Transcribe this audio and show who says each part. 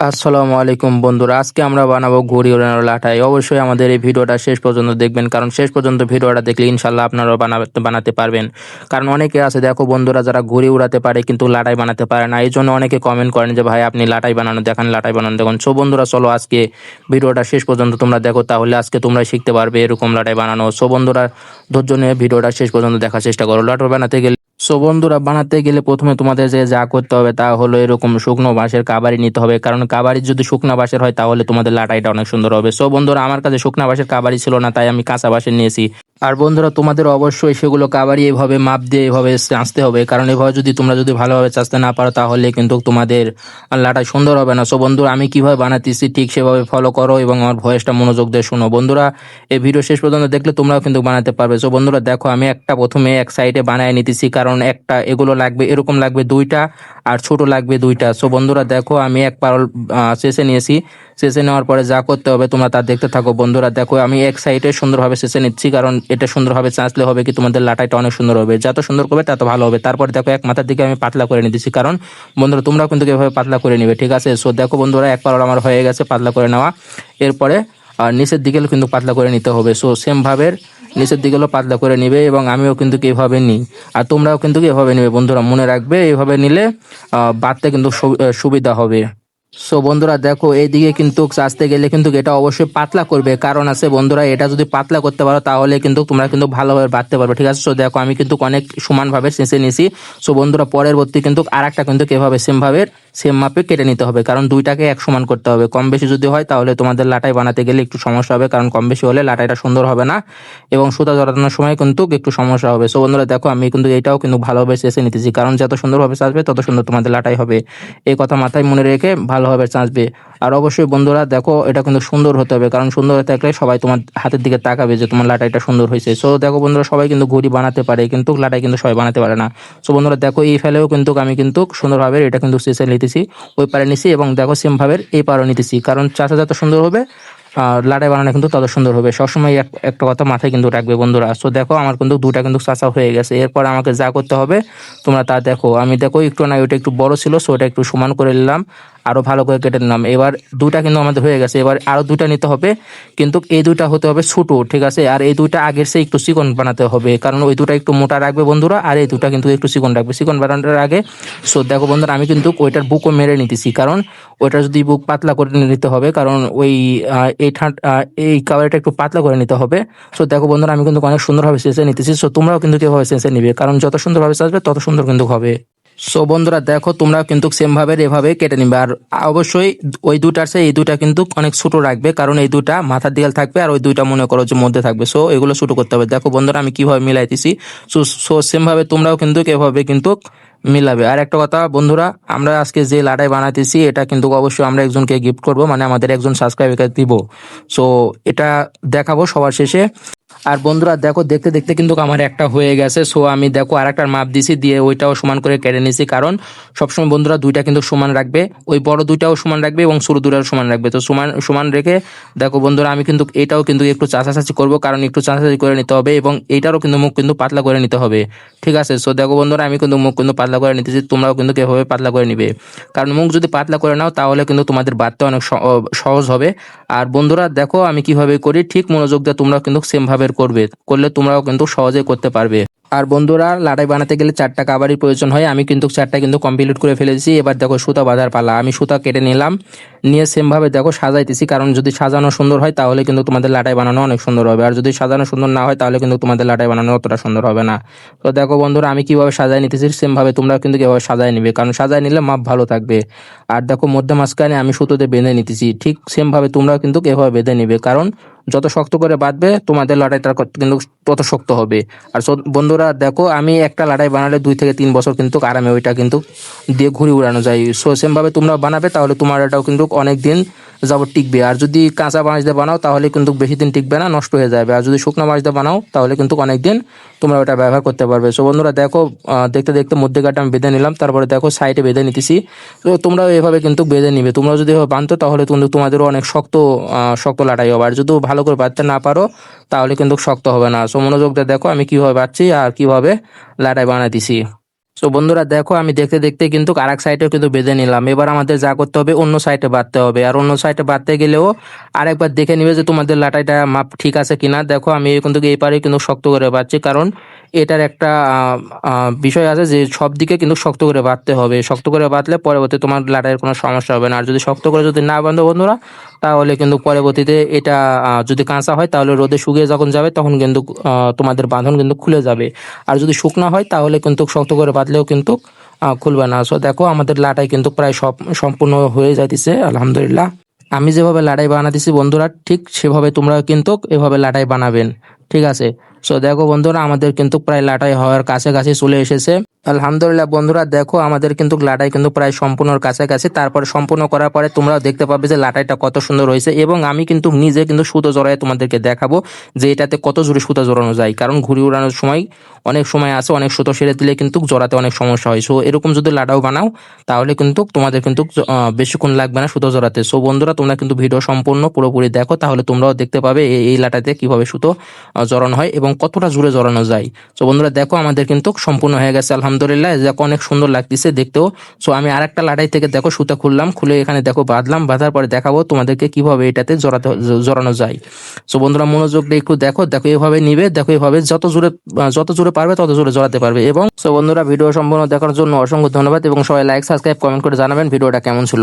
Speaker 1: আসসালামু আলাইকুম বন্ধুরা, আজকে আমরা বানাবো ঘুড়ি ওড়ানোর লাটাই। অবশ্যই আমাদের এই ভিডিওটা শেষ পর্যন্ত দেখবেন, কারণ শেষ পর্যন্ত ভিডিওটা দেখলে ইনশাল্লাহ আপনারাও বানাতে পারবেন। কারণ অনেকে আছে দেখো বন্ধুরা, যারা ঘুড়ি উড়াতে পারে কিন্তু লাটাই বানাতে পারে না। এই জন্য অনেকে কমেন্ট করেন যে ভাই আপনি লাটাই বানানো দেখান, লাটাই বানানো দেখুন। সো বন্ধুরা, চলো আজকে ভিডিওটা শেষ পর্যন্ত তোমরা দেখো, তাহলে আজকে তোমরা শিখতে পারবে এরকম লাটাই বানানো। সো বন্ধুরা, ধৈর্য নিয়ে ভিডিওটা শেষ পর্যন্ত দেখার চেষ্টা করো। লাটাই বানাতে গেলে বন্ধুরা, বানাতে গেলে প্রথমে তোমাদের যে যা করতে হবে তা হলো এরকম শুকনো বাঁশের কাবাড়ি নিতে হবে, কারণ কাবাড়ি যদি শুকনো বাঁশের হয় তাহলে তোমাদের লাটাইটা অনেক সুন্দর হবে। সো বন্ধুরা, আমার কাছে শুকনো বাঁশের কাবাড়ি ছিল না, তাই আমি কাঁচা বাঁশের নিয়েছি। আর বন্ধুরা, তোমাদের অবশ্যই সেগুলো কাবাড়ি এভাবে মাপ দিয়ে এভাবে চাঁচতে হবে, কারণ এভাবে তোমরা যদি ভালোভাবে চাঁচতে না পারো তাহলে কিন্তু তোমাদের লাটাই সুন্দর হবে না। সো বন্ধুরা, আমি কিভাবে বানাতেছি ঠিক সেভাবে ফলো করো এবং আমার ভয়েসটা মনোযোগ দিয়ে শোনো। বন্ধুরা, এই ভিডিও শেষ পর্যন্ত দেখলে তোমরাও কিন্তু বানাতে পারবে। সো বন্ধুরা দেখো, আমি প্রথমে এক সাইডে বানায় নিতেছি, কারণ এগুলো লাগবে, এরকম লাগবে দুইটা, আর ছোট লাগবে দুইটা। সো বন্ধুরা দেখো, আমি এক পারল শেষে নিয়েছি। শেষে নেওয়ার পরে যা করতে হবে তোমরা তা দেখতে থাকো। বন্ধুরা দেখো, আমি এক সাইডে সুন্দরভাবে শেষে নিচ্ছি, কারণ এটা সুন্দরভাবে চাঁচলে হবে কি তোমাদের লাটাইটা অনেক সুন্দর হবে। যত সুন্দর করবে তত ভালো হবে। তারপর দেখো, এক মাথার দিকে আমি পাতলা করে নিতেছি, কারণ বন্ধুরা তোমরাও কিন্তু এভাবে পাতলা করে নিবে, ঠিক আছে? সো দেখো বন্ধুরা, এক পারল আমার হয়ে গেছে পাতলা করে নেওয়া। এরপরে নিচের দিকেও কিন্তু পাতলা করে নিতে হবে। সো সেম ভাবে নিচের দিকেও পাতলা করে নিবে, এবং আমিও কিন্তু এভাবে নিই, আর তোমরাও কিন্তু এভাবে নিবে। বন্ধুরা মনে রাখবে, এভাবে নিলে বাড়তে কিন্তু সুবিধা হবে। সো বন্ধুরা দেখো, এইদিকে কিন্তু চাচতে গেলে কিন্তু এটা অবশ্যই পাতলা করবে, কারণ আছে বন্ধুরা, এটা যদি পাতলা করতে পারো তাহলে কিন্তু তোমরা কিন্তু ভালোভাবে বাঁধতে পারবে, ঠিক আছে? সো দেখো, আমি কিন্তু অনেক সমানভাবে চেঁচে নিয়েছি। সো বন্ধুরা, পরবর্তী কিন্তু আরেকটা কিন্তু এভাবে সেম মাপে কেটে নিতে হবে, কারণ দুইটাকে এক সমান করতে হবে। কম বেশি যদি হয় তাহলে তোমাদের লাটাই বানাতে গেলে একটু সমস্যা হবে, কারণ কম বেশি হলে লাটাইটা সুন্দর হবে না, এবং সুতা জড়ানোর সময় কিন্তু একটু সমস্যা হবে। সো বন্ধুরা দেখো, আমি কিন্তু এটাও কিন্তু ভালোভাবে চেঁচে নিতেছি, কারণ যত সুন্দরভাবে চাচবে তত সুন্দর তোমাদের লাটাই হবে। এই কথা মাথায় মনে রেখে ভালোভাবে চাচবে। আর অবশ্যই বন্ধুরা দেখো, এটা কিন্তু সুন্দর হতে হবে, কারণ সুন্দর হতে থাকলে সবাই তোমার হাতের দিকে তাকাবে যে তোমার লাটাইটা সুন্দর হয়েছে। সো দেখো বন্ধুরা, সবাই কিন্তু ঘুড়ি বানাতে পারে কিন্তু লাটাই কিন্তু সবাই বানাতে পারে না। সো বন্ধুরা দেখো, এই ফেলেও কিন্তু আমি কিন্তু সুন্দরভাবে এটা কিন্তু চেঁচে নিতেছি, ওই পারে নিছি, এবং দেখো সেম ভাবে এই পারও নিতেছি, কারণ চাচা যত সুন্দর হবে আর লাটাই বানানো কিন্তু তত সুন্দর হবে। সবসময় একটা কথা মাথায় কিন্তু রাখবে বন্ধুরা। সো দেখো, আমার কিন্তু দুটা কিন্তু চাচা হয়ে গেছে। এরপর আমাকে যা করতে হবে তোমরা তা দেখো। আমি দেখো একটু না, ওইটা একটু বড় ছিল, সো ওটা একটু সমান করে নিলাম, আরো ভালো করে কেটে নিলাম। এবার দুটা কিন্তু আমাদের হয়ে গেছে, এবার আরো দুটা নিতে হবে, কিন্তু এই দুটা হতে হবে ছোট, ঠিক আছে? আর এই দুইটা আগের সে একটু চিকন বানাতে হবে, কারণ ওই দুটা একটু মোটা রাখবে বন্ধুরা, আর এই দুটা কিন্তু একটু চিকন রাখবে, চিকন বানানোর আগে। সো দেখো বন্ধুরা, আমি কিন্তু ওইটার বুকও মেরে নিতেছি, কারণ ওইটা যদি বুক পাতলা করে নিতে হবে, কারণ ওই এই কাবারটা একটু পাতলা করে নিতে হবে। সো দেখো বন্ধুরা, আমি কিন্তু অনেক সুন্দরভাবে চেঁচে নিতেছি। সো তোমরাও কিন্তু কিভাবে চেঁচে নিবে, কারণ যত সুন্দরভাবে চাচবে তত সুন্দর কিন্তু হবে। সো বন্ধুরা দেখো, তোমরা কিন্তু সেম ভাবে এভাবে কেটে নিবে, আর অবশ্যই ওই দুটার চেয়ে এই দুটা কিন্তু অনেক ছোট রাখবে, কারণ এই দুটা মাথার দিকে থাকবে আর ওই দুইটা মনে করো যে মধ্যে থাকবে। সো এগুলো ছোট করতে হবে। দেখো বন্ধুরা, আমি কিভাবে মিলাইতেছি। সো সেম ভাবে তোমরাও কিন্তু এভাবে কিন্তু মিলাবে। আর একটা কথা বন্ধুরা, আমরা আজকে যে লাটাই বানাইতেছি এটা কিন্তু অবশ্যই আমরা একজনকে গিফট করব, মানে আমাদের একজন সাবস্ক্রাইবারকে দিব। সো এটা দেখাবো সবার শেষে। আর বন্ধুরা দেখো, দেখতে দেখতে কিন্তু আমার একটা হয়ে গেছে। সো আমি দেখো আরেকটার মাপ দিছি, দিয়ে ওইটাও সমান করে কেটে নিছি, কারণ সবসময় বন্ধুরা দুইটা কিন্তু সমান রাখবে, ওই বড় দুইটাও সমান রাখবে এবং ছোট দুইটাও সমান রাখবে। তো সমান সমান রেখে দেখো বন্ধুরা, আমি কিন্তু এটাও কিন্তু একটু চাচাচাচি করবো, কারণ একটু চাচাচাচি করে নিতে হবে, এবং এইটারও কিন্তু মুখ কিন্তু পাতলা করে নিতে হবে, ঠিক আছে? সো দেখো বন্ধুরা, আমি কিন্তু মুখ কিন্তু পাতলা করে নিতেছি, তোমরাও কিন্তু এভাবে পাতলা করে নিবে, কারণ মুখ যদি পাতলা করে নাও তাহলে কিন্তু তোমাদের বাড়তে অনেক সহজ হবে। আর বন্ধুরা দেখো, আমি কিভাবে করি ঠিক মনোযোগ দিয়ে তোমরাও কিন্তু সেম ভাবে করলে তোমরাও কিন্তু সহজে করতে পারবে। আর বন্ধুরা, লাটাই বানাতে গেলে 4টা কাবারির প্রয়োজন হয়, আমি কিন্তু 4টা কিন্তু কমপ্লিট করে ফেলেছি। এবার দেখো সুতা বাঁধার পালা, আমি সুতা কেটে নিলাম, নিয়ে সেম ভাবে দেখো সাজাইতেছি, কারণ যদি সাজানো সুন্দর হয় তাহলে কিন্তু তোমাদের লাটাই বানানো অনেক সুন্দর হবে, আর যদি সাজানো সুন্দর না হয় তাহলে কিন্তু তোমাদের লাটাই বানানো অতটা সুন্দর হবে না। তো দেখো বন্ধুরা, আমি কিভাবে সাজাই নিতেছি সেম ভাবে তোমরা কিন্তু কিভাবে সাজাই নিবে, কারণ সাজাই নিলে মাপ ভালো থাকবে। আর দেখো মধ্যে মাঝখানে আমি সুতোতে বেঁধে নিতেছি, ঠিক সেম ভাবে তোমরাও কিন্তু এভাবে বেঁধে নিবে, কারণ যত শক্ত করে বাঁধবে তোমাদের লাটাইটা কিন্তু তত শক্ত হবে। আর বন্ধুরা দেখো, আমি একটা লাটাই বানালে 2 থেকে 3 বছর কিন্তু আরামে ওইটা কিন্তু দিয়ে ঘুরে উড়ানো যায়। সো সেম ভাবে তোমরা বানাবে, তাহলে তোমার এটাও কিন্তু অনেক দিন যাবত টিকবে। আর যদি কাঁচা বাঁশ দিয়ে বানাও তাহলে কিন্তু বেশি দিন টিকবে না, নষ্ট হয়ে যাবে। আর যদি শুকনো বাঁশ দিয়ে বানাও তাহলে কিন্তু অনেক দিন তোমরা ওটা ব্যবহার করতে পারবে। সো বন্ধুরা দেখো, দেখতে দেখতে মধ্যে গাঁটটা আমি বেঁধে নিলাম, তারপরে দেখো সাইডে বেঁধে নিতেছি। তো তোমরাও এভাবে কিন্তু বেঁধে নিবে। তোমরা যদি এভাবে বাঁধতো তাহলে কিন্তু তোমাদেরও অনেক শক্ত শক্ত লাটাই হবে, আর যদি ভালো করে বাঁধতে না পারো তাহলে কিন্তু শক্ত হবে না। সো মনোযোগ দিয়ে দেখো আমি কিভাবে বাঁধছি আর কিভাবে লাটাই বানাইতেছি। সো বন্ধুরা দেখো আমি দেখতে দেখতে কিন্তু আরেক সাইডেও কিন্তু বেঁধে নিলাম। এবার আমাদের যা করতে হবে অন্য সাইডে বাঁধতে হবে, আর অন্য সাইডে বাঁধতে গেলেও আরেকবার দেখে নিবে যে তোমাদের লাটাইটা মাপ ঠিক আছে কিনা। দেখো আমি কিন্তু এই পারে কিন্তু শক্ত করে বাঁধছি, কারণ এটার একটা বিষয় আছে যে সব দিকে কিন্তু শক্ত করে বাঁধতে হবে। শক্ত করে বাঁধলে পরবর্তী তোমার লাটাইয়ের কোনো সমস্যা হবে না। আর যদি শক্ত করে যদি না বাঁধো বন্ধুরা, তাহলে কিন্তু পরবর্তীতে এটা যদি কাঁচা হয় তাহলে রোদে শুকিয়ে যখন যাবে তখন কিন্তু তোমাদের বাঁধন কিন্তু খুলে যাবে। আর যদি শুকনা হয় তাহলে কিন্তু শক্ত করে বাঁধলেও কিন্তু খুলবে না। সো দেখো আমাদের লাটাই কিন্তু প্রায় সম্পূর্ণ হয়ে যাইতেছে আলহামদুলিল্লাহ। আমি যেভাবে লাটাই বানাতেছি বন্ধুরা, ঠিক সেভাবে তোমরা কিন্তু এভাবে লাটাই বানাবেন, ঠিক আছে। সো দেখো বন্ধুরা আমাদের কিন্তু প্রায় লাটাই হওয়ার কাছাকাছি চলে এসেছে আলহামদুলিল্লাহ। বন্ধুরা দেখো আমাদের কিন্তু লাটাই কিন্তু প্রায় সম্পূর্ণর কাছাকাছি। তারপরে সম্পূর্ণ করার পরে তোমরাও দেখতে পাবে যে লাটাইটা কত সুন্দর হয়েছে, এবং আমি কিন্তু নিজে কিন্তু সুতো জড়ায় তোমাদেরকে দেখাবো যে এটাতে কত জোরে সুতো জড়ানো যায়। কারণ ঘুড়ি উড়ানোর সময় অনেক সময় আছে অনেক সুতো সেরে দিলে কিন্তু জড়াতে অনেক সমস্যা হয়। সো এরকম যদি লাটাও বানাও তাহলে কিন্তু তোমাদের কিন্তু বেশিক্ষণ লাগবে না সুতো জড়াতে। সো বন্ধুরা তোমরা কিন্তু ভিডিও সম্পূর্ণ পুরোপুরি দেখো, তাহলে তোমরাও দেখতে পাবে এই লাটাতে কিভাবে সুতো জড়ানো হয় এবং কতটা জোরে জড়ানো যায়। সো বন্ধুরা দেখো আমাদের কিন্তু সম্পূর্ণ হয়ে গেছে আলহামদুলিল্লাহ। দেখো অনেক সুন্দর লাগতেছে দেখতেও। সো আমি আরেকটা লাটাই থেকে দেখো সুতা খুললাম, খুলে এখানে দেখো বাঁধলাম, বাঁধার পরে দেখাবো তোমাদেরকে কিভাবে এটাতে জড়ানো যায়। সো বন্ধুরা মনোযোগ দিয়ে একটু দেখো, দেখো এভাবে নিবে, দেখো এভাবে যত জোরে পারবে তত জোরে জড়াতে পারবে। এবং সো বন্ধুরা ভিডিও সম্পূর্ণ দেখার জন্য অসংখ্য ধন্যবাদ, এবং সবাই লাইক সাবস্ক্রাইব কমেন্ট করে জানাবেন ভিডিওটা কেমন ছিল।